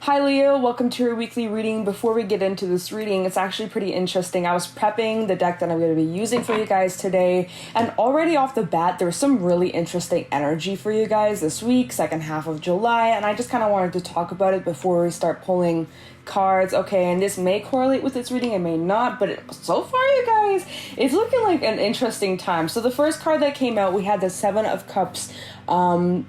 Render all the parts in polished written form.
Hi Leo, welcome to your weekly reading. Before we get into this reading, it's actually pretty interesting. I was prepping the deck that I'm going to be using for you guys today, and already off the bat, there was some really interesting energy for you guys this week, second half of July, and I just kind of wanted to talk about it before we start pulling cards. Okay, and this may correlate with this reading, it may not, but so far, you guys, it's looking like an interesting time. So the first card that came out, we had the Seven of Cups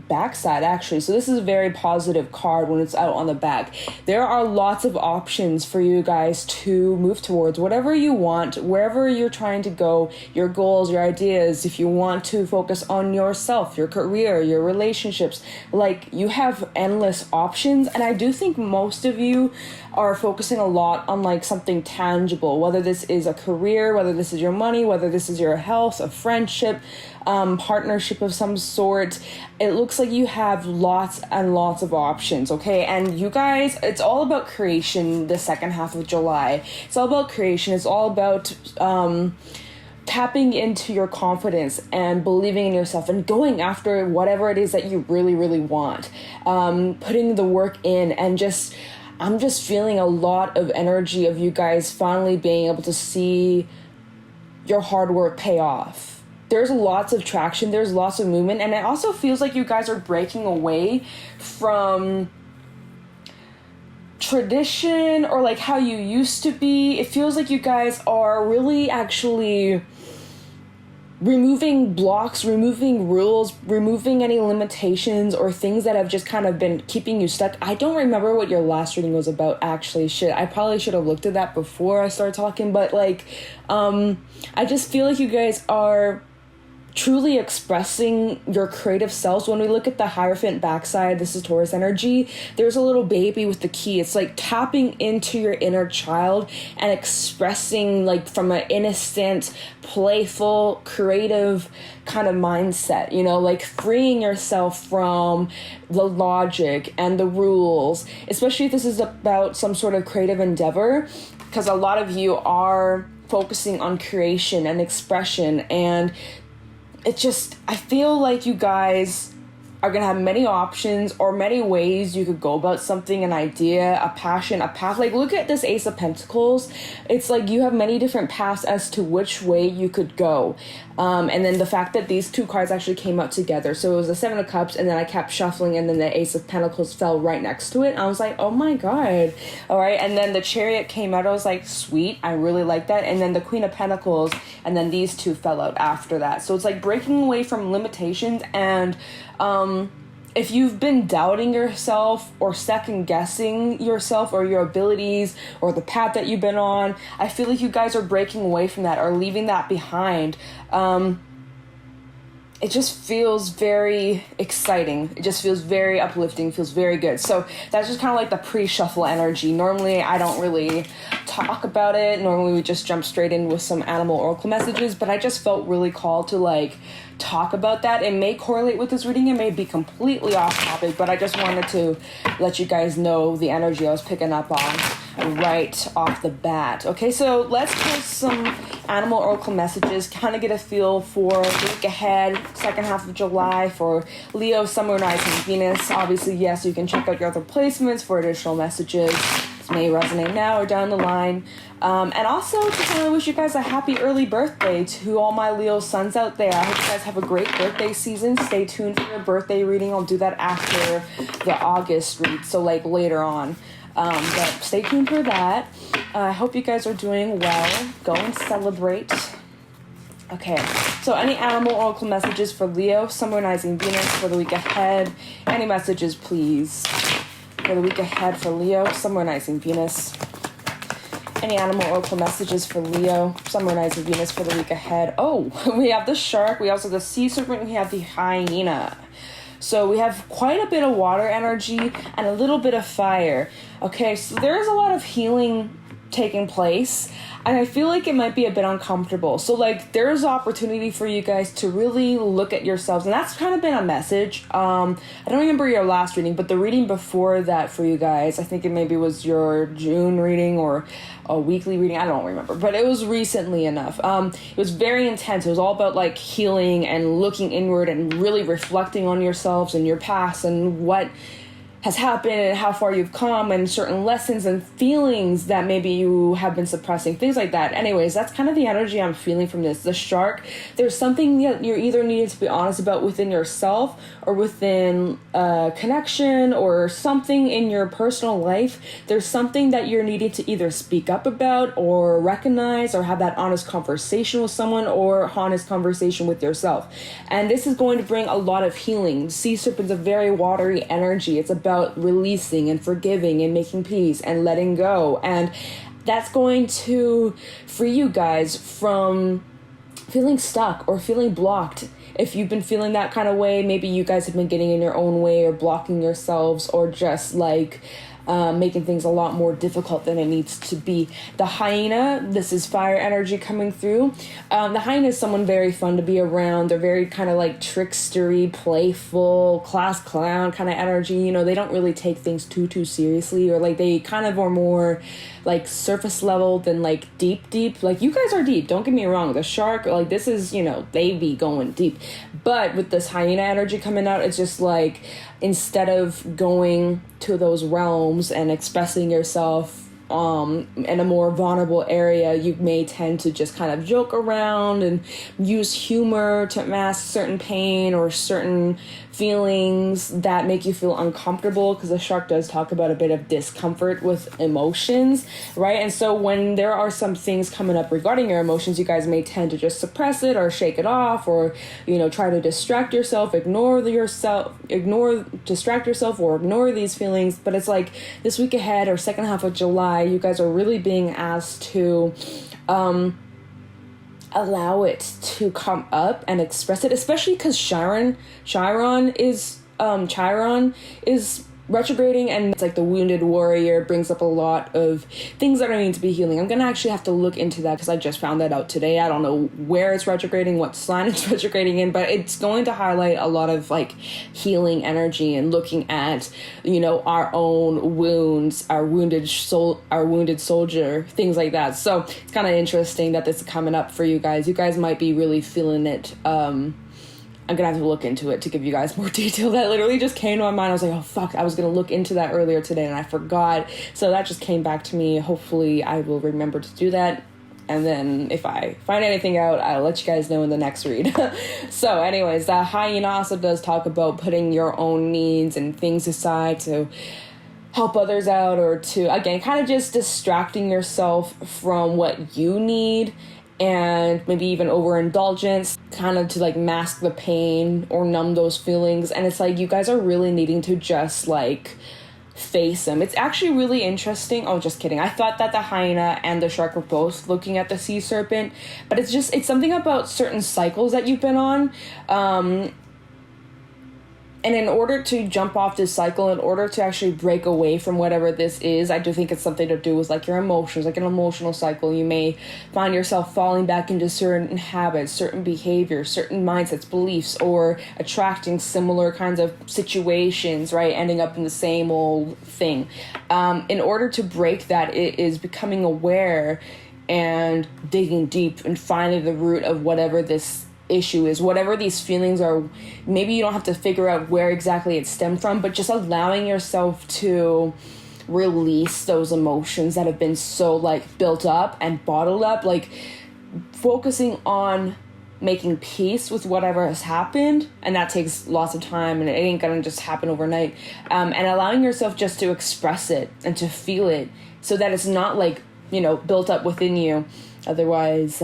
backside, actually. So this is a very positive card when it's out on the back. There are lots of options for you guys to move towards whatever you want, wherever you're trying to go, your goals, your ideas. If you want to focus on yourself, your career, your relationships, like, you have endless options. And I do think most of you are focusing a lot on like something tangible, whether this is a career, whether this is your money, whether this is your health, a friendship, partnership of some sort. It looks like you have lots and lots of options, okay? And you guys, it's all about creation the second half of July. It's all about creation. It's all about tapping into your confidence and believing in yourself and going after whatever it is that you really, really want. Putting the work in, and I'm just feeling a lot of energy of you guys finally being able to see your hard work pay off. There's lots of traction, there's lots of movement, and it also feels like you guys are breaking away from tradition or like how you used to be. It feels like you guys are really actually removing blocks, removing rules, removing any limitations or things that have just kind of been keeping you stuck. I don't remember what your last reading was about, actually. I probably should have looked at that before I started talking, but like, I just feel like you guys are truly expressing your creative selves. When we look at the Hierophant backside, this is Taurus energy, there's a little baby with the key. It's like tapping into your inner child and expressing like from an innocent, playful, creative kind of mindset, you know, like freeing yourself from the logic and the rules, especially if this is about some sort of creative endeavor, because a lot of you are focusing on creation and expression. And I feel like you guys are going to have many options or many ways you could go about something, an idea, a passion, a path. Like, look at this Ace of Pentacles. It's like you have many different paths as to which way you could go. And then the fact that these two cards actually came out together. So it was the Seven of Cups, and then I kept shuffling, and then the Ace of Pentacles fell right next to it. I was like, oh my God. All right. And then the Chariot came out. I was like, sweet. I really like that. And then the Queen of Pentacles, and then these two fell out after that. So it's like breaking away from limitations. And if you've been doubting yourself or second guessing yourself or your abilities or the path that you've been on, I feel like you guys are breaking away from that or leaving that behind. It just feels very exciting. It just feels very uplifting, feels very good. So that's just kind of like the pre-shuffle energy. Normally, I don't really talk about it. Normally, we just jump straight in with some animal oracle messages, but I just felt really called to like talk about that. It may correlate with this reading. It may be completely off topic, but I just wanted to let you guys know the energy I was picking up on right off the bat. Okay, so let's post some animal oracle messages, kind of get a feel for the week ahead, second half of July for Leo, Sun, Moon, Rising, Venus. Obviously, yes, you can check out your other placements for additional messages. This may resonate now or down the line. And also, just want to wish you guys a happy early birthday to all my Leo suns out there. I hope you guys have a great birthday season. Stay tuned for your birthday reading. I'll do that after the August read, so like later on. But stay tuned for that. I hope you guys are doing well. Go and celebrate. Okay, so any animal oracle messages for Leo, Sun, Moon, Rising, Venus for the week ahead? Any messages, please, for the week ahead for Leo, Sun, Moon, Rising, Venus? Any animal oracle messages for Leo, Sun, Moon, Rising, Venus for the week ahead? Oh, we have the shark, we also have the sea serpent, we have the hyena. So we have quite a bit of water energy and a little bit of fire. Okay, so there's a lot of healing taking place, and I feel like it might be a bit uncomfortable. So like there's opportunity for you guys to really look at yourselves, and that's kind of been a message. I don't remember your last reading, but the reading before that for you guys, I think it maybe was your June reading or a weekly reading, I don't remember, but it was recently enough. It was very intense. It was all about like healing and looking inward and really reflecting on yourselves and your past and what has happened and how far you've come and certain lessons and feelings that maybe you have been suppressing, things like that. Anyways, that's kind of the energy I'm feeling from this. The shark, there's something that you're either needing to be honest about within yourself or within a connection or something in your personal life. There's something that you're needing to either speak up about or recognize or have that honest conversation with someone or honest conversation with yourself. And this is going to bring a lot of healing. Sea serpent's a very watery energy. It's about releasing and forgiving and making peace and letting go. And that's going to free you guys from feeling stuck or feeling blocked. If you've been feeling that kind of way, maybe you guys have been getting in your own way or blocking yourselves or just like making things a lot more difficult than it needs to be. The hyena, this is fire energy coming through. The hyena is someone very fun to be around. They're very kind of like trickstery, playful, class clown kind of energy. You know, they don't really take things too seriously, or like they kind of are more like surface level than like deep. Like you guys are deep, don't get me wrong. The shark, like this is, you know, they be going deep. But with this hyena energy coming out, it's just like instead of going to those realms and expressing yourself in a more vulnerable area, you may tend to just kind of joke around and use humor to mask certain pain or certain feelings that make you feel uncomfortable, because the shark does talk about a bit of discomfort with emotions, right? And so when there are some things coming up regarding your emotions, you guys may tend to just suppress it or shake it off, or, you know, try to distract yourself, distract yourself or ignore these feelings. But it's like this week ahead or second half of July, you guys are really being asked to allow it to come up and express it, especially because Chiron is retrograding, and it's like the wounded warrior brings up a lot of things that are needing to be healing. I'm gonna actually have to look into that because I just found that out today. I don't know where it's retrograding, what sign it's retrograding in, but it's going to highlight a lot of like healing energy and looking at, you know, our own wounds, our wounded soldier, things like that. So it's kind of interesting that this is coming up for you guys. You guys might be really feeling it. I'm gonna have to look into it to give you guys more detail. That literally just came to my mind. I was like, oh fuck, I was gonna look into that earlier today and I forgot. So that just came back to me. Hopefully I will remember to do that. And then if I find anything out, I'll let you guys know in the next read. So anyways, the hyena also does talk about putting your own needs and things aside to help others out, or to, again, kind of just distracting yourself from what you need, and maybe even overindulgence, kind of to like mask the pain or numb those feelings. And it's like you guys are really needing to just like face them. It's actually really interesting. Oh, just kidding. I thought that the hyena and the shark were both looking at the sea serpent, but it's something about certain cycles that you've been on. And in order to jump off this cycle, in order to actually break away from whatever this is, I do think it's something to do with like your emotions, like an emotional cycle. You may find yourself falling back into certain habits, certain behaviors, certain mindsets, beliefs, or attracting similar kinds of situations, right? Ending up in the same old thing. In order to break that, it is becoming aware and digging deep and finding the root of whatever this issue is, whatever these feelings are. Maybe you don't have to figure out where exactly it stemmed from, but just allowing yourself to release those emotions that have been so like built up and bottled up, like focusing on making peace with whatever has happened. And that takes lots of time, and it ain't gonna just happen overnight. And allowing yourself just to express it and to feel it, so that it's not like, you know, built up within you. Otherwise,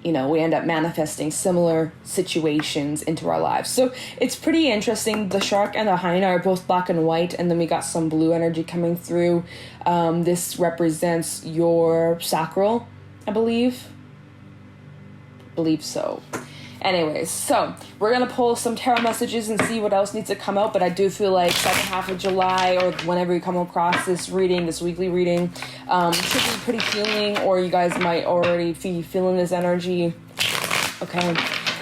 you know, we end up manifesting similar situations into our lives. So it's pretty interesting. The shark and the hyena are both black and white, and then we got some blue energy coming through. This represents your sacral, I believe so. Anyways, so we're going to pull some tarot messages and see what else needs to come out. But I do feel like second half of July, or whenever you come across this reading, this weekly reading, should be pretty healing, or you guys might already be feeling this energy. Okay,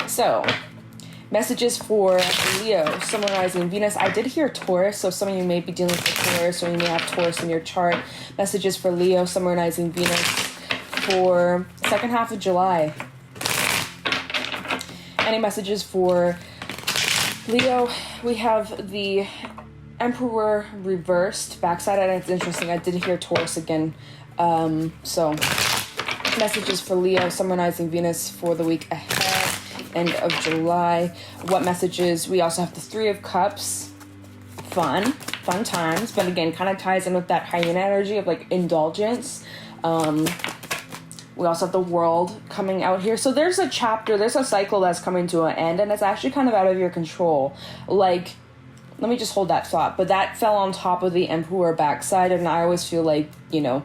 so messages for Leo, Sun, Moon, Rising, Venus. I did hear Taurus, so some of you may be dealing with Taurus, or you may have Taurus in your chart. Messages for Leo, Sun, Moon, Rising, Venus for second half of July. Any messages for Leo? We have the Emperor reversed backside, and it's interesting. I did hear Taurus again. So messages for Leo, Sun, Rising, Venus for the week ahead, end of July. What messages? We also have the Three of Cups. Fun times, but again, kind of ties in with that hyena energy of like indulgence. We also have the World coming out here. So there's a chapter, there's a cycle that's coming to an end, and it's actually kind of out of your control. Like, let me just hold that thought. But that fell on top of the Emperor backside, and I always feel like, you know,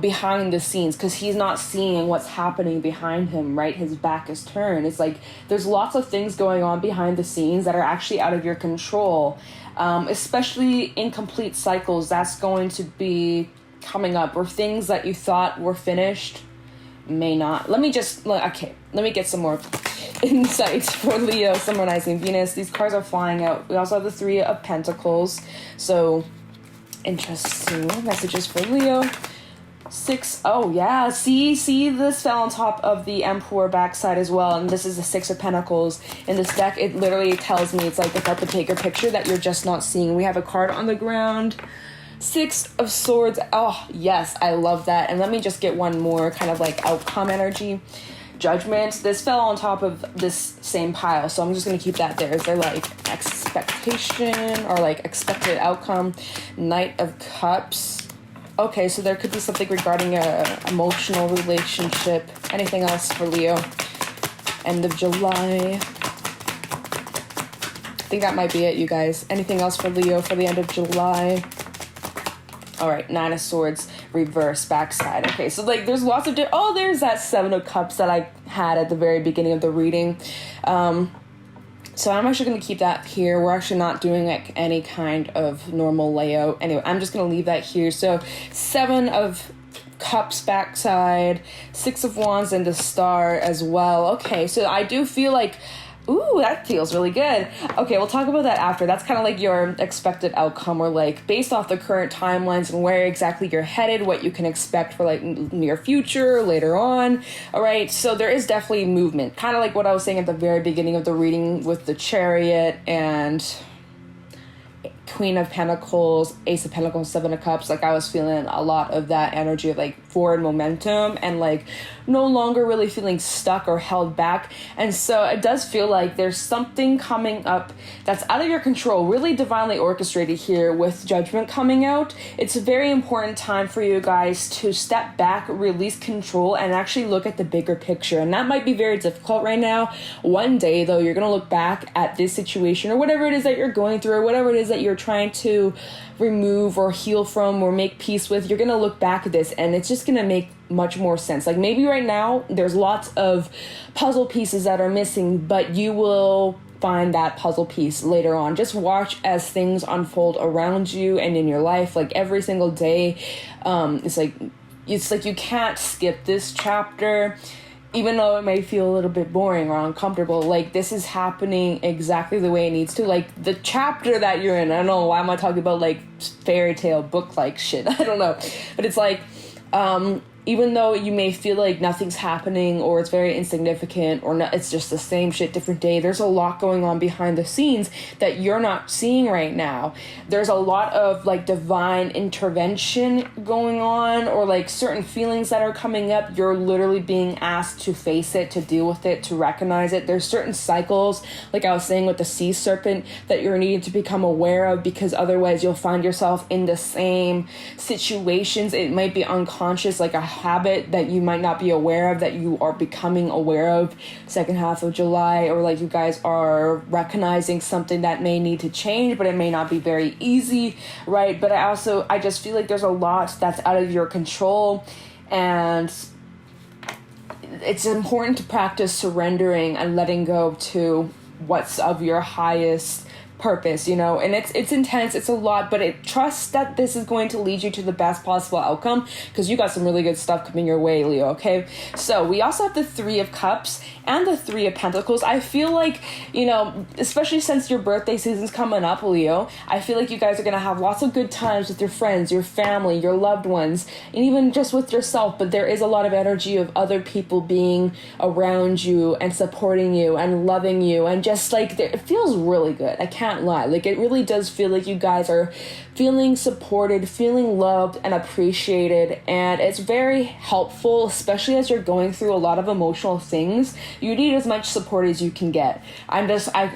behind the scenes, because he's not seeing what's happening behind him, right? His back is turned. It's like there's lots of things going on behind the scenes that are actually out of your control, especially incomplete cycles. That's going to be coming up, or things that you thought were finished may not. Let me get some more insights for Leo, Sun, Rising, Venus. These cards are flying out. We also have the Three of Pentacles. So interesting messages for Leo. Six. Oh yeah, see this fell on top of the Emperor backside as well, and this is the Six of Pentacles. In this deck, it literally tells me it's like about the bigger picture that you're just not seeing. We have a card on the ground, Six of Swords. Oh yes, I love that. And let me just get one more kind of like outcome energy. Judgment. This fell on top of this same pile, so I'm just gonna keep that there. Is there like expectation or like expected outcome? Knight of Cups. Okay, so there could be something regarding a emotional relationship. Anything else for Leo? End of July. I think that might be it, you guys. Anything else for Leo for the end of July? All right, Nine of Swords, reverse, backside. Okay, so like there's lots of there's that Seven of Cups that I had at the very beginning of the reading. So I'm actually going to keep that here. We're actually not doing like any kind of normal layout. Anyway, I'm just going to leave that here. So Seven of Cups backside, Six of Wands, and the Star as well. Okay, so I do feel like, ooh, that feels really good. Okay, we'll talk about that after. That's kind of like your expected outcome, or like based off the current timelines and where exactly you're headed, what you can expect for like near future, later on. All right, so there is definitely movement. Kind of like what I was saying at the very beginning of the reading with the Chariot and Queen of Pentacles, Ace of Pentacles, Seven of Cups. Like I was feeling a lot of that energy of like forward momentum and like no longer really feeling stuck or held back. And so it does feel like there's something coming up that's out of your control, really divinely orchestrated here with Judgment coming out. It's a very important time for you guys to step back, release control, and actually look at the bigger picture. And that might be very difficult right now. One day though, you're going to look back at this situation or whatever it is that you're going through, or whatever it is that you're trying to remove or heal from or make peace with. You're going to look back at this and it's just going to make much more sense. Like maybe right now there's lots of puzzle pieces that are missing, but you will find that puzzle piece later on. Just watch as things unfold around you and in your life. Like every single day, it's like you can't skip this chapter. Even though it may feel a little bit boring or uncomfortable, like this is happening exactly the way it needs to. Like the chapter that you're in, I don't know why am I talking about like fairy tale book like shit. I don't know. But it's like, even though you may feel like nothing's happening or it's very insignificant or not, it's just the same shit, different day, there's a lot going on behind the scenes that you're not seeing right now. There's a lot of like divine intervention going on, or like certain feelings that are coming up. You're literally being asked to face it, to deal with it, to recognize it. There's certain cycles, like I was saying with the sea serpent, that you're needing to become aware of, because otherwise you'll find yourself in the same situations. It might be unconscious, like a habit that you might not be aware of, that you are becoming aware of second half of July, or like you guys are recognizing something that may need to change, but it may not be very easy, right? But I just feel like there's a lot that's out of your control, and it's important to practice surrendering and letting go to what's of your highest purpose, you know. And it's intense, it's a lot, but trust that this is going to lead you to the best possible outcome, because you got some really good stuff coming your way, Leo. Okay, so we also have the Three of Cups and the Three of Pentacles. I feel like, you know, especially since your birthday season's coming up, Leo, I feel like you guys are gonna have lots of good times with your friends, your family, your loved ones, and even just with yourself. But there is a lot of energy of other people being around you and supporting you and loving you, and just like it feels really good. I can't can't lie. Like, it really does feel like you guys are feeling supported, feeling loved and appreciated, and it's very helpful, especially as you're going through a lot of emotional things. You need as much support as you can get. I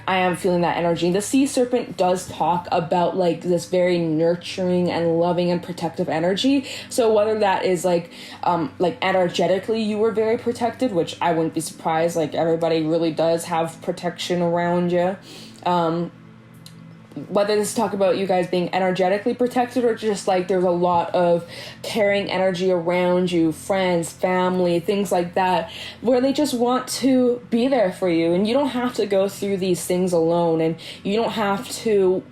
am feeling that energy. The sea serpent does talk about like this very nurturing and loving and protective energy. So whether that is like energetically you were very protected, which I wouldn't be surprised, like everybody really does have protection around you. Whether this talk about you guys being energetically protected or just like there's a lot of caring energy around you, friends, family, things like that, where they just want to be there for you, and you don't have to go through these things alone, and you don't have to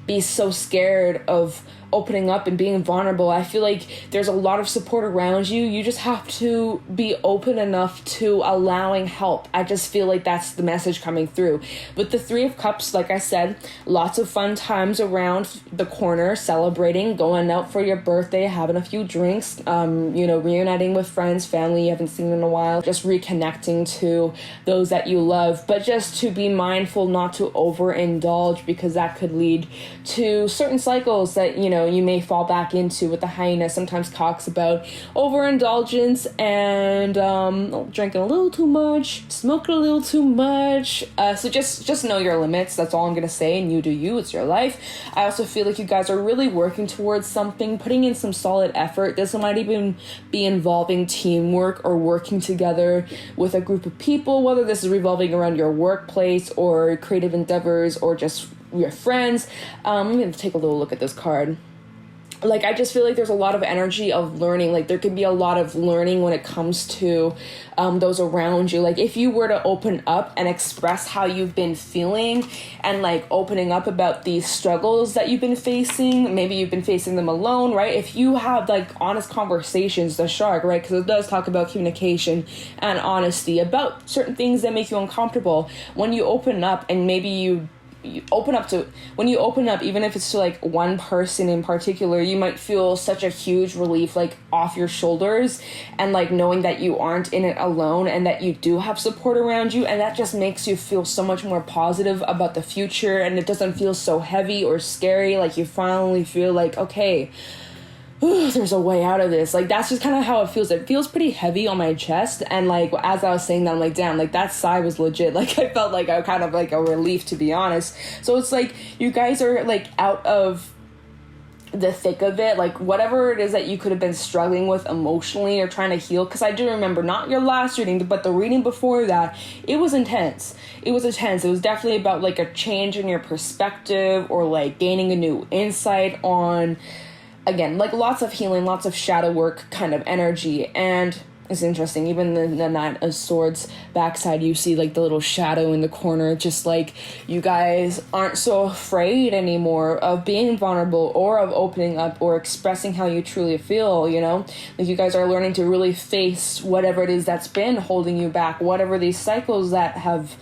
be so scared of opening up and being vulnerable. I feel like there's a lot of support around you. You just have to be open enough to allowing help. I just feel like that's the message coming through. With the Three of Cups, like I said, lots of fun times around the corner, celebrating, going out for your birthday, having a few drinks, reuniting with friends, family you haven't seen in a while, just reconnecting to those that you love, but just to be mindful not to overindulge, because that could lead to certain cycles that, you may fall back into. With the Highness sometimes talks about overindulgence and drinking a little too much, smoking a little too much. So just know your limits. That's all I'm going to say, and you do you. It's your life. I also feel like you guys are really working towards something, putting in some solid effort. This might even be involving teamwork or working together with a group of people, whether this is revolving around your workplace or creative endeavors or just your friends. I'm going to take a little look at this card. Like, I just feel like there's a lot of energy of learning. Like, there could be a lot of learning when it comes to those around you. Like, if you were to open up and express how you've been feeling and, like, opening up about these struggles that you've been facing, maybe you've been facing them alone, right? If you have, like, honest conversations, the shark, right? Because it does talk about communication and honesty about certain things that make you uncomfortable. When you open up and maybe you open up, even if it's to like one person in particular, you might feel such a huge relief like off your shoulders, and like knowing that you aren't in it alone and that you do have support around you, and that just makes you feel so much more positive about the future, and it doesn't feel so heavy or scary. Like, you finally feel like, okay, there's a way out of this. Like, that's just kind of how it feels. It feels pretty heavy on my chest, and like as I was saying that, I'm like, damn, like that sigh was legit. Like, I felt like I kind of like a relief, to be honest. So it's like you guys are like out of the thick of it, like whatever it is that you could have been struggling with emotionally or trying to heal. Because I do remember, not your last reading, but the reading before that, it was intense. It was definitely about like a change in your perspective, or like gaining a new insight on, again, like lots of healing, lots of shadow work kind of energy. And it's interesting, even the Knight of Swords backside, you see like the little shadow in the corner, just like you guys aren't so afraid anymore of being vulnerable or of opening up or expressing how you truly feel, like you guys are learning to really face whatever it is that's been holding you back, whatever these cycles that have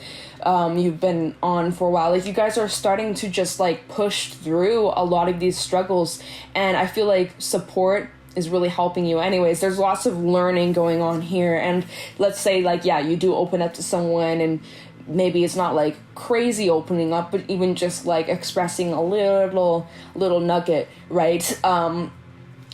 you've been on for a while. Like, you guys are starting to just like push through a lot of these struggles, and I feel like support is really helping you. Anyways, there's lots of learning going on here, and let's say like, yeah, you do open up to someone, and maybe it's not like crazy opening up, but even just like expressing a little nugget, right?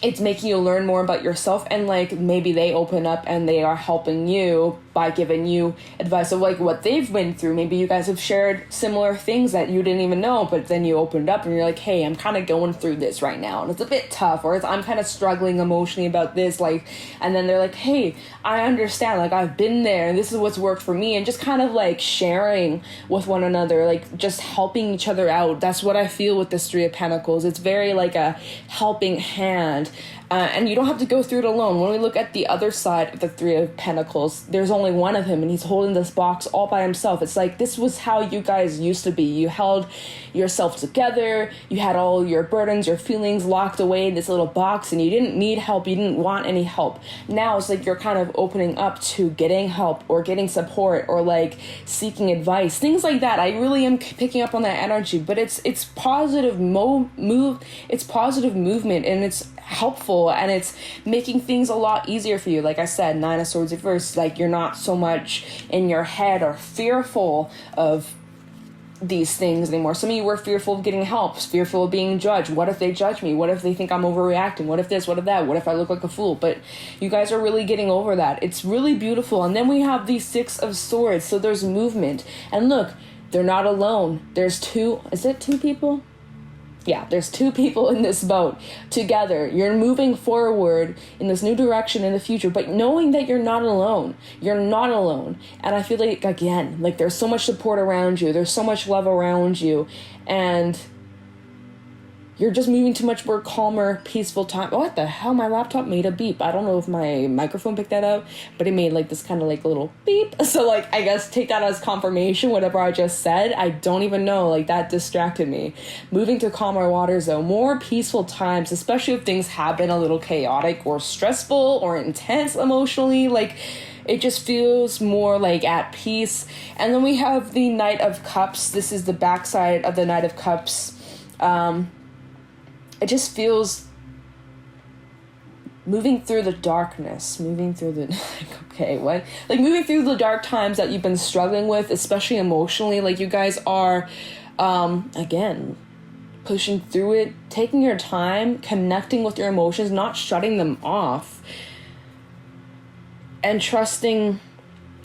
It's making you learn more about yourself, and like maybe they open up and they are helping you by giving you advice of like what they've been through. Maybe you guys have shared similar things that you didn't even know, but then you opened up and you're like, hey, I'm kind of going through this right now and it's a bit tough, or I'm kind of struggling emotionally about this, like, and then they're like, hey, I understand, like I've been there and this is what's worked for me, and just kind of like sharing with one another, like just helping each other out. That's what I feel with this Three of Pentacles. It's very like a helping hand. And you don't have to go through it alone. When we look at the other side of the Three of Pentacles, there's only one of him, and he's holding this box all by himself. It's like, this was how you guys used to be. You held yourself together. You had all your burdens, your feelings locked away in this little box, and you didn't need help. You didn't want any help. Now it's like you're kind of opening up to getting help or getting support or like seeking advice, things like that. I really am picking up on that energy, but it's positive it's positive movement, and it's helpful, and it's making things a lot easier for you. Like I said, Nine of Swords reversed, like you're not so much in your head or fearful of these things anymore. Some of you were fearful of getting help, fearful of being judged. What if they judge me? What if they think I'm overreacting? What if this? What if that? What if I look like a fool? But you guys are really getting over that. It's really beautiful. And then we have the Six of Swords. So there's movement. And look, they're not alone. There's two. Is it two people? Yeah, there's two people in this boat together. You're moving forward in this new direction in the future, but knowing that you're not alone. You're not alone. And I feel like, again, like there's so much support around you. There's so much love around you. And you're just moving to much more calmer, peaceful time. What the hell? My laptop made a beep. I don't know if my microphone picked that up, but it made like this kind of like little beep. So like, I guess take that as confirmation, whatever I just said. I don't even know. Like that distracted me. Moving to calmer waters though, more peaceful times, especially if things have been a little chaotic or stressful or intense emotionally. Like it just feels more like at peace. And then we have the Knight of Cups. This is the backside of the Knight of Cups. It just feels moving through the darkness, moving through the, okay, what? Like moving through the dark times that you've been struggling with, especially emotionally. Like you guys are, again, pushing through it, taking your time, connecting with your emotions, not shutting them off, and trusting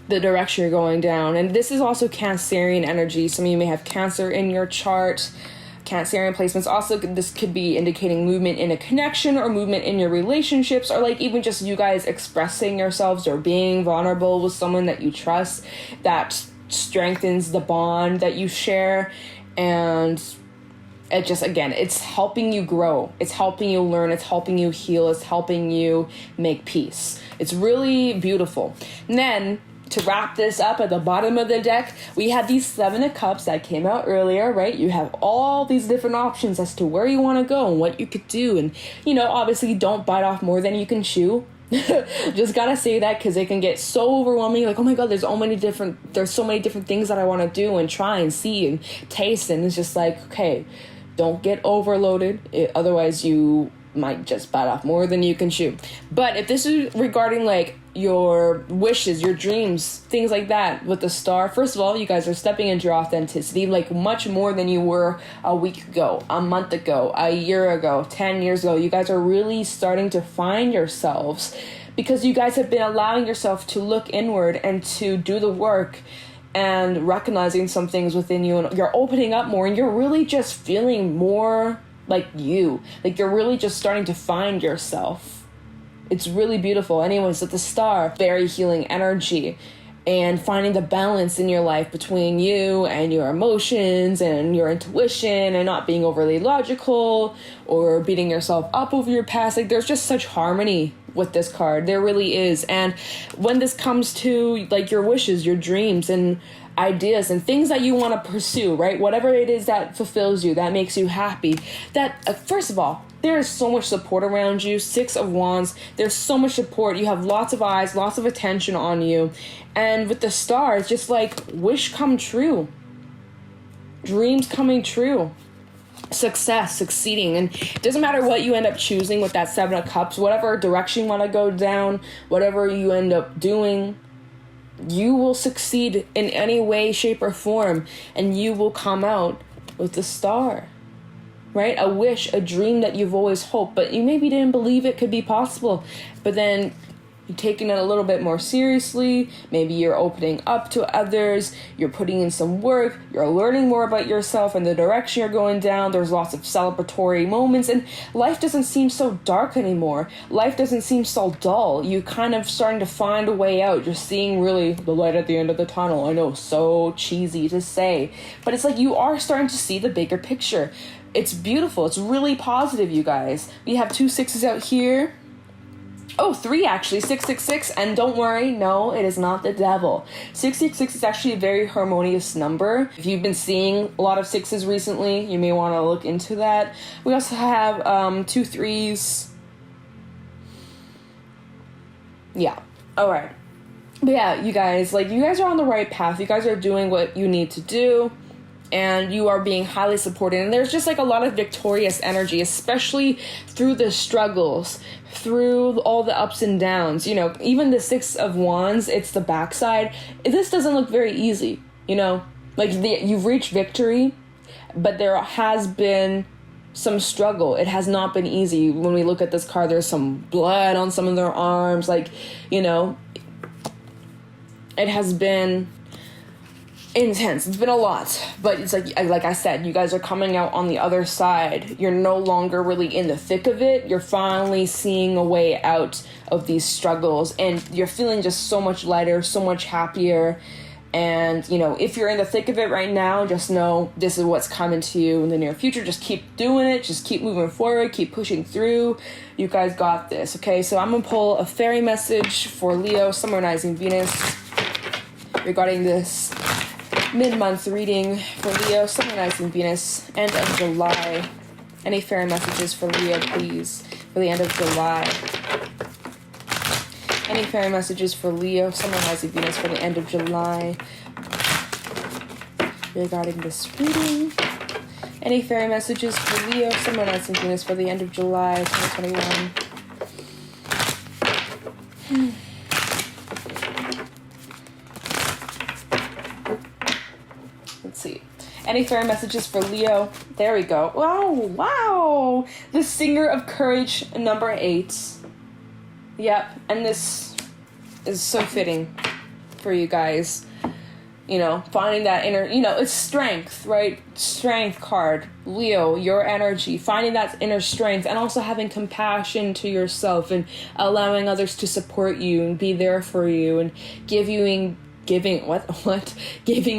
the direction you're going down. And this is also Cancerian energy. Some of you may have Cancer in your chart. Cancerian placements. Also, this could be indicating movement in a connection or movement in your relationships, or like even just you guys expressing yourselves or being vulnerable with someone that you trust. That strengthens the bond that you share. And it just, again, it's helping you grow. It's helping you learn. It's helping you heal. It's helping you make peace. It's really beautiful. And then to wrap this up, at the bottom of the deck, we have these Seven of Cups that came out earlier, right? You have all these different options as to where you want to go and what you could do. And, you know, obviously don't bite off more than you can chew. Just gotta say that because it can get so overwhelming. Like, oh my God, there's so many different things that I want to do and try and see and taste. And it's just like, okay, don't get overloaded. Otherwise you might just bite off more than you can chew. But if this is regarding like your wishes, your dreams, things like that with the Star, first of all, you guys are stepping into your authenticity like much more than you were a week ago, a month ago, a year ago, 10 years ago. You guys are really starting to find yourselves because you guys have been allowing yourself to look inward and to do the work and recognizing some things within you, and you're opening up more and you're really just feeling more like you. Like you're really just starting to find yourself. It's really beautiful. Anyways, with the Star, very healing energy and finding the balance in your life between you and your emotions and your intuition and not being overly logical or beating yourself up over your past. Like there's just such harmony with this card. There really is. And when this comes to like your wishes, your dreams and ideas and things that you want to pursue, right? Whatever it is that fulfills you, that makes you happy, that first of all, there is so much support around you. Six of Wands, there's so much support. You have lots of eyes, lots of attention on you. And with the Star, it's just like wish come true, dreams coming true, success, succeeding. And it doesn't matter what you end up choosing with that Seven of Cups, whatever direction you want to go down, whatever you end up doing, you will succeed in any way, shape, or form, and you will come out with the Star, right? A wish, a dream that you've always hoped, but you maybe didn't believe it could be possible, but then you're taking it a little bit more seriously. Maybe you're opening up to others, you're putting in some work, you're learning more about yourself and the direction you're going down. There's lots of celebratory moments, and life doesn't seem so dark anymore. Life doesn't seem so dull. You kind of starting to find a way out. You're seeing really the light at the end of the tunnel. I know, so cheesy to say, but it's like you are starting to see the bigger picture. It's beautiful. It's really positive, you guys. We have 2 6s out here. Oh, 3 actually, 666, and don't worry, no, it is not the devil. 666 is actually a very harmonious number. If you've been seeing a lot of 6s recently, you may want to look into that. We also have 2 3s. Yeah, alright. But yeah, you guys are on the right path. You guys are doing what you need to do, and you are being highly supported. And there's just like a lot of victorious energy, especially through the struggles, through all the ups and downs. You know, even the 6 of Wands, it's the backside. This doesn't look very easy, you know. Like, you've reached victory, but there has been some struggle. It has not been easy. When we look at this card, there's some blood on some of their arms. Like, you know, it has been intense. It's been a lot. But it's like I said, you guys are coming out on the other side. You're no longer really in the thick of it. You're finally seeing a way out of these struggles. And you're feeling just so much lighter, so much happier. And, you know, if you're in the thick of it right now, just know this is what's coming to you in the near future. Just keep doing it. Just keep moving forward. Keep pushing through. You guys got this, okay? So I'm going to pull a fairy message for Leo, Summer Rising Venus, regarding this mid-month reading for Leo, Summer Rising Venus, end of July. Any fairy messages for Leo, please, for the end of July? Any fairy messages for Leo, Summer Rising Venus for the end of July regarding this reading? Any fairy messages for Leo, Summer Rising Venus for the end of July 2021? Let's see. Any fairy messages for Leo? There we go. Wow. The Singer of Courage, number 8. Yep, and this is so fitting for you guys. You know, finding that inner, you know, it's strength, right? Strength card. Leo, your energy, finding that inner strength, and also having compassion to yourself and allowing others to support you and be there for you and giving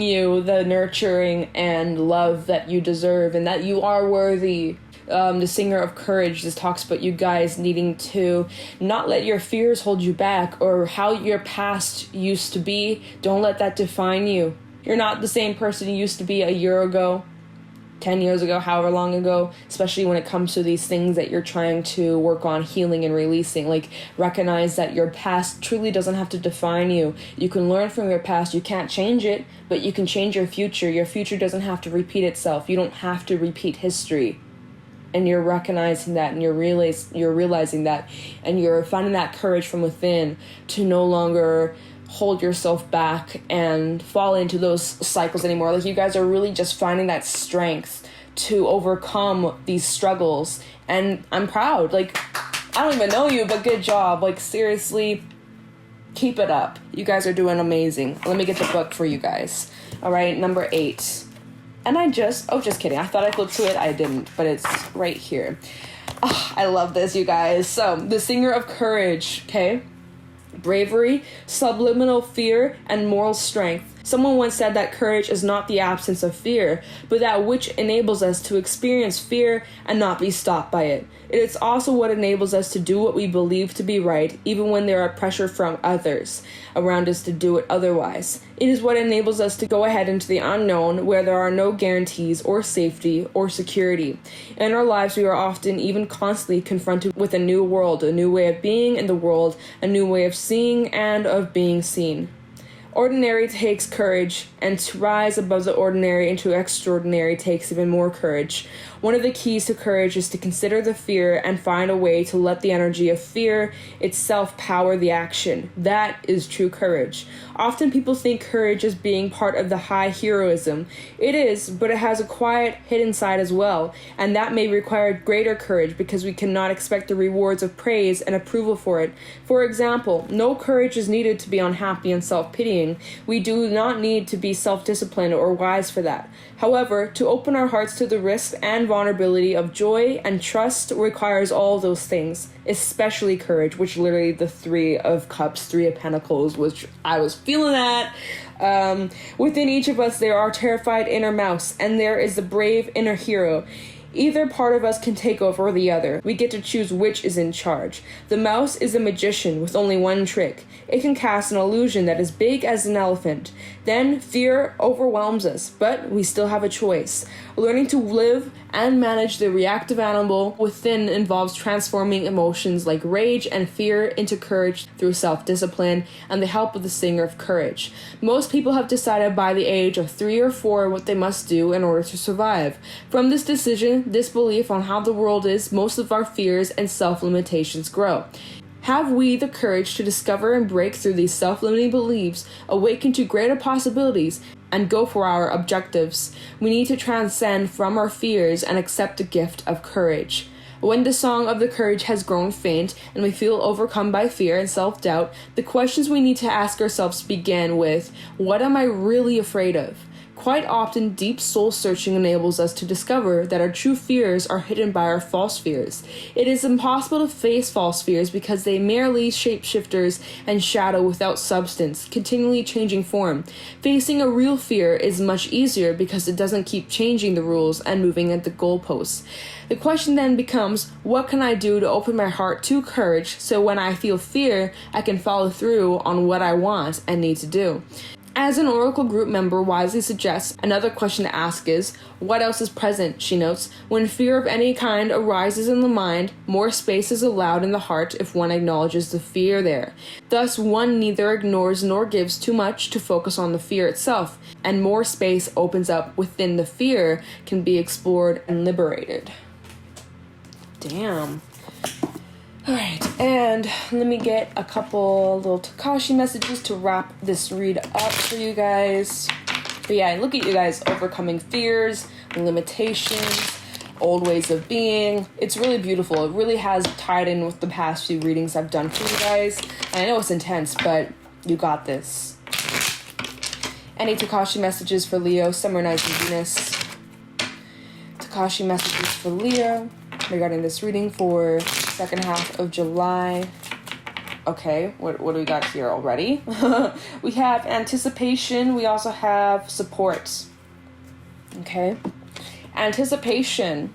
you the nurturing and love that you deserve and that you are worthy. The Singer of Courage, this talks about you guys needing to not let your fears hold you back or how your past used to be. Don't let that define you. You're not the same person you used to be a year ago, 10 years ago, however long ago, especially when it comes to these things that you're trying to work on healing and releasing. Like, recognize that your past truly doesn't have to define you. You can learn from your past. You can't change it, but you can change your future. Your future doesn't have to repeat itself. You don't have to repeat history. And you're recognizing that, and you're realizing that, and you're finding that courage from within to no longer hold yourself back and fall into those cycles anymore. Like, you guys are really just finding that strength to overcome these struggles. And I'm proud. Like, I don't even know you, but good job. Like, seriously, keep it up. You guys are doing amazing. Let me get the book for you guys. All right, number 8. And just kidding. I thought I flipped to it. I didn't, but it's right here. Oh, I love this, you guys. So, the Singer of Courage, okay? Bravery, subliminal fear, and moral strength. Someone once said that courage is not the absence of fear, but that which enables us to experience fear and not be stopped by it. It is also what enables us to do what we believe to be right, even when there are pressure from others around us to do it otherwise. It is what enables us to go ahead into the unknown, where there are no guarantees or safety or security. In our lives, we are often, even constantly, confronted with a new world, a new way of being in the world, a new way of seeing and of being seen. Ordinary takes courage, and to rise above the ordinary into extraordinary takes even more courage. One of the keys to courage is to consider the fear and find a way to let the energy of fear itself power the action. That is true courage. Often people think courage is being part of the high heroism. It is, but it has a quiet, hidden side as well, and that may require greater courage because we cannot expect the rewards of praise and approval for it. For example, no courage is needed to be unhappy and self-pitying. We do not need to be self-disciplined or wise for that. However, to open our hearts to the risk and vulnerability of joy and trust requires all those things, especially courage, which literally the 3 of Cups, 3 of Pentacles, which I was feeling that. Within each of us, there are terrified inner mouse, and there is the brave inner hero. Either part of us can take over the other. We get to choose which is in charge. The mouse is a magician with only one trick. It can cast an illusion that is big as an elephant. Then fear overwhelms us, but we still have a choice. Learning to live and manage the reactive animal within involves transforming emotions like rage and fear into courage through self-discipline and the help of the Singer of Courage. Most people have decided by the age of 3 or 4 what they must do in order to survive. From this decision, this belief on how the world is, most of our fears and self-limitations grow. Have we the courage to discover and break through these self-limiting beliefs, awaken to greater possibilities, and go for our objectives? We need to transcend from our fears and accept the gift of courage. When the song of the courage has grown faint and we feel overcome by fear and self-doubt, the questions we need to ask ourselves begin with, what am I really afraid of? Quite often, deep soul-searching enables us to discover that our true fears are hidden by our false fears. It is impossible to face false fears because they merely shapeshifters and shadow without substance, continually changing form. Facing a real fear is much easier because it doesn't keep changing the rules and moving at the goalposts. The question then becomes, what can I do to open my heart to courage so when I feel fear, I can follow through on what I want and need to do? As an Oracle group member wisely suggests, another question to ask is, what else is present? She notes, when fear of any kind arises in the mind, more space is allowed in the heart if one acknowledges the fear there. Thus, one neither ignores nor gives too much to focus on the fear itself, and more space opens up within the fear can be explored and liberated. Damn. Alright, and let me get a couple little Tikashi messages to wrap this read up for you guys. But yeah, look at you guys overcoming fears, limitations, old ways of being. It's really beautiful. It really has tied in with the past few readings I've done for you guys. And I know it's intense, but you got this. Any Tikashi messages for Leo, Summer, Nights, and Venus? Tikashi messages for Leo regarding this reading for second half of July. Okay, what do we got here already? We have anticipation. We also have support. Okay. Anticipation.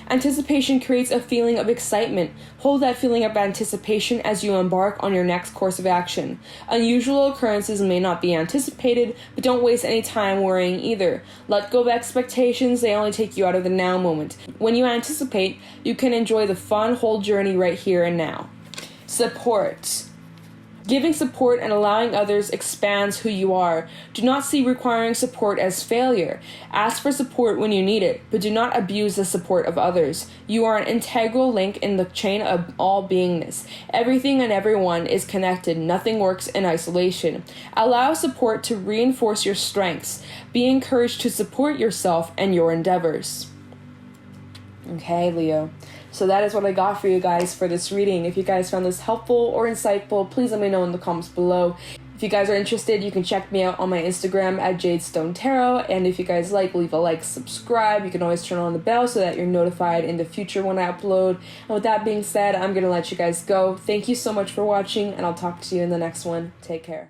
Anticipation creates a feeling of excitement. Hold that feeling of anticipation as you embark on your next course of action. Unusual occurrences may not be anticipated, but don't waste any time worrying either. Let go of expectations, they only take you out of the now moment. When you anticipate, you can enjoy the fun whole journey right here and now. Support. Giving support and allowing others expands who you are. Do not see requiring support as failure. Ask for support when you need it, but do not abuse the support of others. You are an integral link in the chain of all beingness. Everything and everyone is connected. Nothing works in isolation. Allow support to reinforce your strengths. Be encouraged to support yourself and your endeavors. Okay, Leo. So that is what I got for you guys for this reading. If you guys found this helpful or insightful, please let me know in the comments below. If you guys are interested, you can check me out on my Instagram at JadeStoneTarot. And if you guys leave a like, subscribe. You can always turn on the bell so that you're notified in the future when I upload. And with that being said, I'm going to let you guys go. Thank you so much for watching, and I'll talk to you in the next one. Take care.